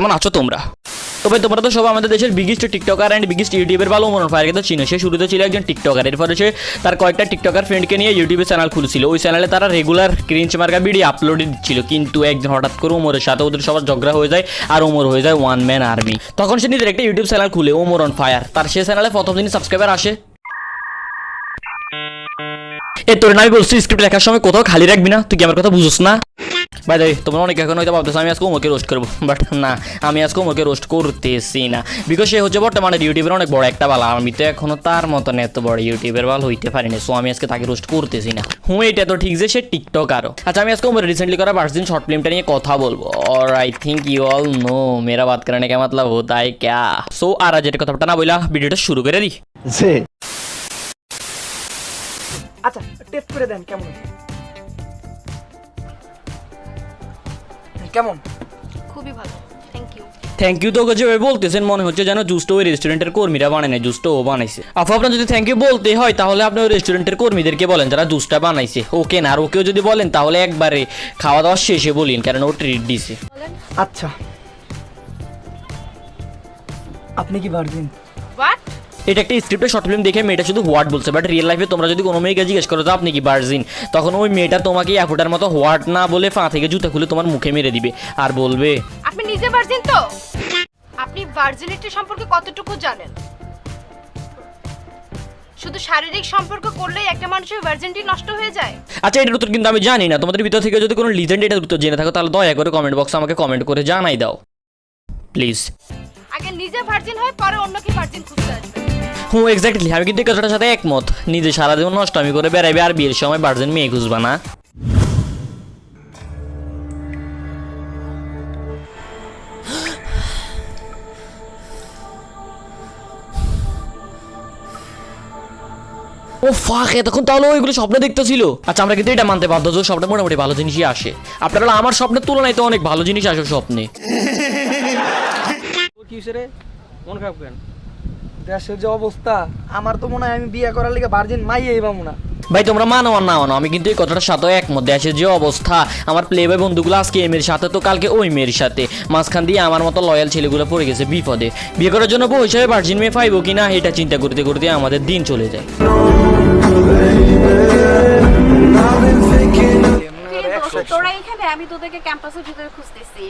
কেমন আছো তোমরা? তবে তোমরা তো সব আমাদের দেশের বিগেস্ট টিকটকার অ্যান্ড বিগেস্ট ইউটিউবের ভালো ওমর অন ফায়ারকে তো চিনো। সে শুরুতে ছিল একজন টিকটকার, এরপরে সে তার কয়েকটা টিকটকার ফ্রেন্ডকে নিয়ে ইউটিউবে চ্যানেল খুলেছিল। ওই চ্যানেলে তারা রেগুলার ক্রিঞ্চ মার্কা ভিডিও আপলোড দিচ্ছিল, কিন্তু একদিন হঠাৎ করে ওমরের সাথে ওদের সবার ঝগড়া হয়ে যায় আর ওমর হয়ে যায় ওয়ান ম্যান আর্মি। তখন সে নিজের একটা ইউটিউব চ্যানেল খুলে ওমর অন ফায়ার। তার সে চ্যানেলে প্রথম দিন সাবস্ক্রাইবার আসে। এ তোর আমি বলছি স্ক্রিপ্ট লেখার সময় কোথাও খালি রাখবি না, তুই কি আমার কথা বুঝোস না? ভাই দেখ তোমরা অনেক এখন হয়তো ভাবতেছো আমি আজকে ওমরকে রোস্ট করবো, বাট না, আমি আজকে ওমরকে রোস্ট করতেছি না। বিকজ সে হচ্ছে বর্তমানে ইউটিউবের অনেক বড় একটা বাল, আমি তো এখনো তার মতন এত বড় ইউটিউবের বাল হইতে পারিনি, সো আমি আজকে তাকে রোস্ট করতেছি না। এটা তো ঠিক যে সে টিকটক আরো। আচ্ছা আমি আজকে ওমর রিসেন্টলি করা ভার্জিন শর্ট ফিল্মটা নিয়ে কথা বলবো। और I think you all know मेरा बात करने का मतलब होता है क्या। सो আর যেটা কথাটা না বইলা ভিডিওটা শুরু করে দিই। আচ্ছা টেস্ট করে দেন কেমন কেমন? খুবই ভালো, থ্যাংক ইউ। থ্যাংক ইউ তো যেভাবে বলতেছেন মনে হচ্ছে যেন জুসটা ওই রেস্টুরেন্টের কর্মীরা বানায়, জুসটা ও বানাইছে। আপু আপনার যদি থ্যাংক ইউ বলতে হয় তাহলে আপনি ওই রেস্টুরেন্টের কর্মীদেরকে বলেন যারা জুসটা বানাইছে, ওকে না। আর ওকেও যদি বলেন তাহলে একবারে খাওয়া দাওয়া শেষে বলিন, কারণ ও ট্রিট দিছে। আচ্ছা আপনি কি ভার্জিন? হোয়াট? এটা একটা স্ক্রিপ্টে শর্ট ফিল্ম দেখে মেয়েটা শুধু হোয়াট বলছে, বাট রিয়েল লাইফে তোমরা যদি কোনো মেয়েকে জিজ্ঞেস করো যে আপনি কি ভার্জিন, তখন ওই মেয়েটা তোমাকে অ্যাপোটার মতো হোয়াট না বলে পা থেকে জুতা খুলে তোমার মুখে মেরে দিবে আর বলবে আপনি নিজে ভার্জিন তো? আপনি ভার্জিনিটি সম্পর্কে কতটুকু জানেন? শুধু শারীরিক সম্পর্ক করলেই একটা মানুষের ভার্জিনিটি নষ্ট হয়ে যায়? আচ্ছা এটার উত্তর কিন্তু আমি জানি না। তোমাদের ভিতর থেকে যদি কোনো লিজেন্ড এটার উত্তর জেনে থাকো তাহলে দয়া করে কমেন্ট বক্সে আমাকে কমেন্ট করে জানাই দাও প্লিজ। আগে নিজে ভার্জিন হয় পরে অন্যকে ভার্জিন খুঁজতে আসবে। এক্স্যাক্টলি, আমি কিন্তু এই কথাটার সাথে একমত। নিজে সারাদিন নষ্ট আমি করে বেড়াইবে আর বিয়ের সময় ভার্জিন মেয়ে খুঁজবা না। ও ফাক, এতক্ষণ তাহলে ওইগুলো স্বপ্ন দেখতেছিল। আচ্ছা আমরা কিন্তু এটা মানতে বাধ্য যে স্বপ্নে মোটামুটি ভালো জিনিসই আসে। আপনারা আমার স্বপ্নের তুলনায় তো অনেক ভালো জিনিস আসে স্বপ্নে। রে মন খারাপ কেন? দেশের যে অবস্থা, আমার তো মনে হয় আমি বিয়ে করার লিগে ভার্জিন মাইয়াই পাবো না। ভাই তোমরা মানো আর না মানো, আমি কিন্তু এই কথাটার সাথে একমত। দেশের যে অবস্থা, আমার প্লে বয় বন্ধুগুলো আজকে এই মেয়ের সাথে তো কালকে ওই মেয়ের সাথে, মাঝখান দিয়ে আমার মতো লয়াল ছেলেগুলো পড়ে গেছে বিপদে। বিয়ে করার জন্য বউ হিসাবে ভার্জিন মেয়ে পাইবো কিনা এটা চিন্তা করতে করতে আমাদের দিন চলে যায়। তোরা এখানে, আমি তোদেরকে ক্যাম্পাসের ভিতরে খুঁজতেছি।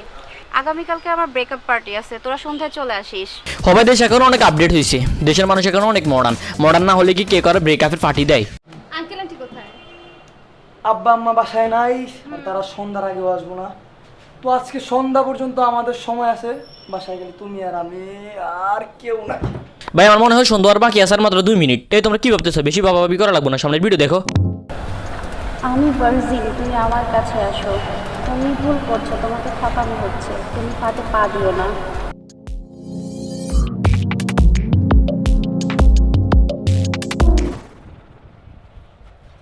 আগামীকালকে আমার ব্রেকআপ পার্টি আছে, তোরা সন্ধ্যায় চলে আসিস। হবে দেশ এখন অনেক আপডেট হয়েছে, দেশের মানুষ এখন অনেক মডার্ন না হলে কি কে করে ব্রেকআপের পার্টি দেয়? আঙ্কেল আন্টি কোথায়? আব্বা আম্মা বাসায় নাই, আর তারা সন্ধ্যার আগেও আসবো না। তো আজকে সন্ধ্যা পর্যন্ত আমাদের সময় আছে, বাসায় গেলে তুমি আর আমি, আর কেউ নাই। ভাই আমার মনে হয় সন্ধ্যা আর বাকি আসার মাত্র 2 মিনিট। এই তোমরা কি ভাবতেছো? বেশি ভাবাভাবি করা লাগবে না, সামনের ভিডিও দেখো। আমি ভার্জিন, তুমি আমার কাছে আসো। তুমি ভুল করছো, তোমাকে ঠকানো হচ্ছে, তুমি পাতে পা দিও না।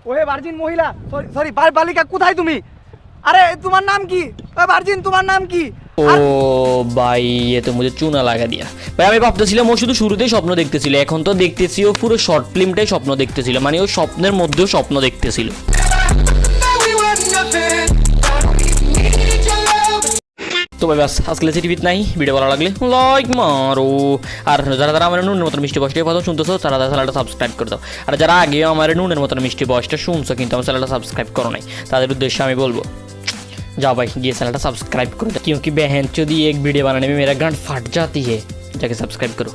ওহে ভার্জিন মহিলা, সরি বালিকা, কোথায় তুমি? আরে তোমার নাম কি? ভার্জিন তোমার নাম কি? ও ভাই এ তো মুঝে চুনা লাগা দিয়া। ভাই আমি ভাবতেছিলাম ও শুধু শুরুতেই স্বপ্ন দেখতেছিল, এখন তো দেখতেছি ও পুরো শর্ট ফিল্মটাই স্বপ্ন দেখতেছিল, মানে ও স্বপ্নের মধ্যেও স্বপ্ন দেখতেছিল। তো ভাই বাস আজকে টিভিত নাই। ভিডিও ভালো লাগলে লাইক মারো, আর যারা যারা আমার নুনের মতন মিষ্টি বয়সটা কথা শুনতেছো তারা চ্যানেলটা সাবস্ক্রাইব করে দাও। আর যারা আগেও আমার নুনের মতন মিষ্টি বয়সটা শুনছো কিন্তু আমার চ্যানেলটা সাবস্ক্রাইব করো নাই, তাদের উদ্দেশ্যে আমি বলবো जाओ भाई ये चैनल सब्सक्राइब करो, क्योंकि बहन चोदी एक वीडियो बनाने में मेरा गांड फट जाती है। जाके सब्सक्राइब करो।